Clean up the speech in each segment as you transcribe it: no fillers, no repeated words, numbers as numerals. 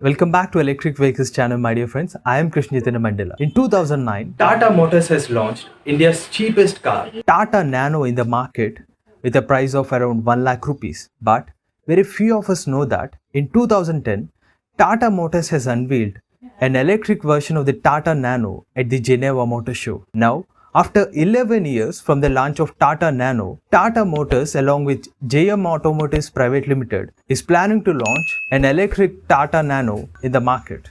Welcome back to Electric Vehicles channel, my dear friends. I am Krishna Chaitanya Mandela. In 2009, Tata Motors has launched India's cheapest car, Tata Nano, in the market with a price of around 1 lakh rupees. But very few of us know that in 2010, Tata Motors has unveiled an electric version of the Tata Nano at the Geneva Motor Show. Now, after 11 years from the launch of Tata Nano, Tata Motors along with JM Automotives Private Limited is planning to launch an electric Tata Nano in the market.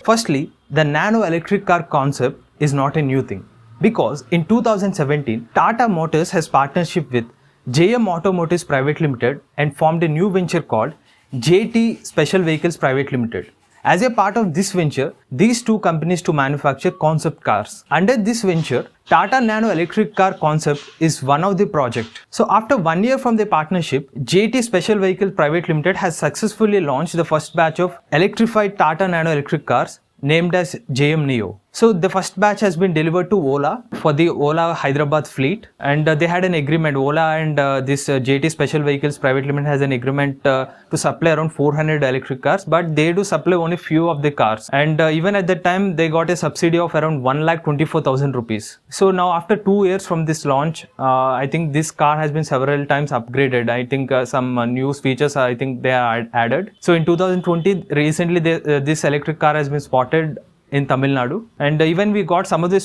Firstly, the nano electric car concept is not a new thing because in 2017, Tata Motors has partnership with JM Automotives Private Limited and formed a new venture called JT Special Vehicles Private Limited. As a part of this venture, these two companies to manufacture concept cars. Under this venture, Tata Nano electric car concept is one of the project. So after 1 year from the partnership, JT Special Vehicles Private Limited has successfully launched the first batch of electrified Tata Nano electric cars named as JM Neo. So the first batch has been delivered to Ola for the Ola Hyderabad fleet, and they had an agreement. Ola and this JT Special Vehicles Private Limited has an agreement to supply around 400 electric cars, but they do supply only few of the cars. And even at that time, they got a subsidy of around 1,24,000 rupees. So now after 2 years from this launch, I think this car has been several times upgraded. I think some new features I think they are added. So in 2020, recently this electric car has been spotted in Tamil Nadu, and even we got some of the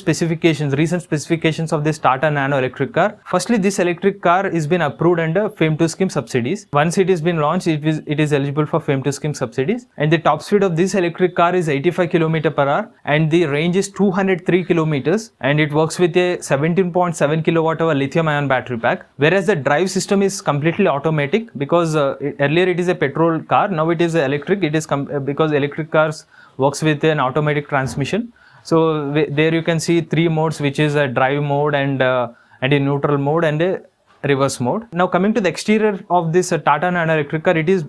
recent specifications of this Tata Nano electric car. Firstly, this electric car is been approved under FAME 2 scheme subsidies. Once it is been launched, it is eligible for FAME 2 scheme subsidies, and the top speed of this electric car is 85 km per hour, and the range is 203 kilometers, and it works with a 17.7 kilowatt hour lithium ion battery pack, whereas the drive system is completely automatic because earlier it is a petrol car, now it is electric. It is because electric cars works with an automatic transmission. So there you can see 3 modes, which is a drive mode and a neutral mode and a reverse mode. Now coming to the exterior of this Tata Nano electric car, it is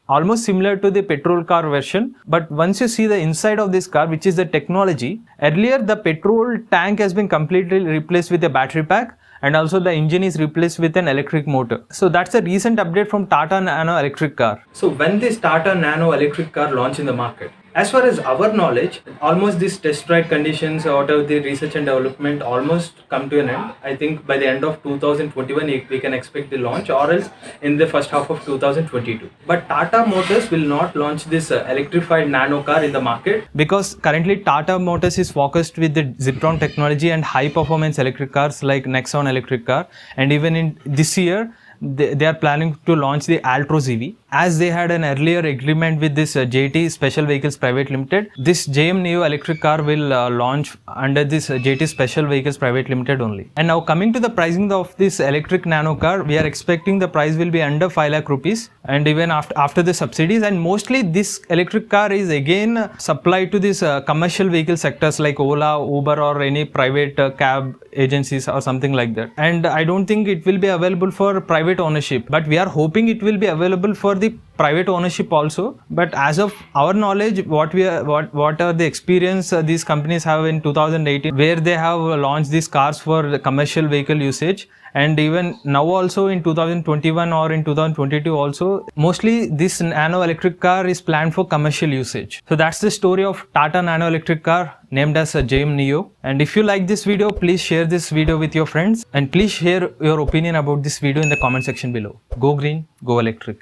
almost similar to the petrol car version, but once you see the inside of this car, which is the technology, earlier the petrol tank has been completely replaced with a battery pack, and also the engine is replaced with an electric motor. So that's a recent update from Tata Nano electric car. So when this Tata Nano electric car launched in the market, as far as our knowledge, almost these test ride conditions out of the research and development almost come to an end. I think by the end of 2021, we can expect the launch, or else in the first half of 2022. But Tata Motors will not launch this electrified nano car in the market because currently Tata Motors is focused with the Ziptron technology and high performance electric cars like Nexon electric car, and even in this year, they are planning to launch the Altroz EV. As they had an earlier agreement with this JT Special Vehicles Private Limited, this JM Neo electric car will launch under this JT Special Vehicles Private Limited only. And now coming to the pricing of this electric nano car, we are expecting the price will be under 5 lakh rupees, and even after the subsidies. And mostly this electric car is again supplied to this commercial vehicle sectors like Ola, Uber, or any private cab agencies or something like that. And I don't think it will be available for private ownership, but we are hoping it will be available for the private ownership also. But as of our knowledge, what are the experience these companies have in 2018, where they have launched these cars for the commercial vehicle usage, and even now also in 2021 or in 2022 also, mostly this nano electric car is planned for commercial usage. So that's the story of Tata Nano electric car named as JM Neo. And if you like this video, please share this video with your friends, and please share your opinion about this video in the comment section below. Go green, go electric.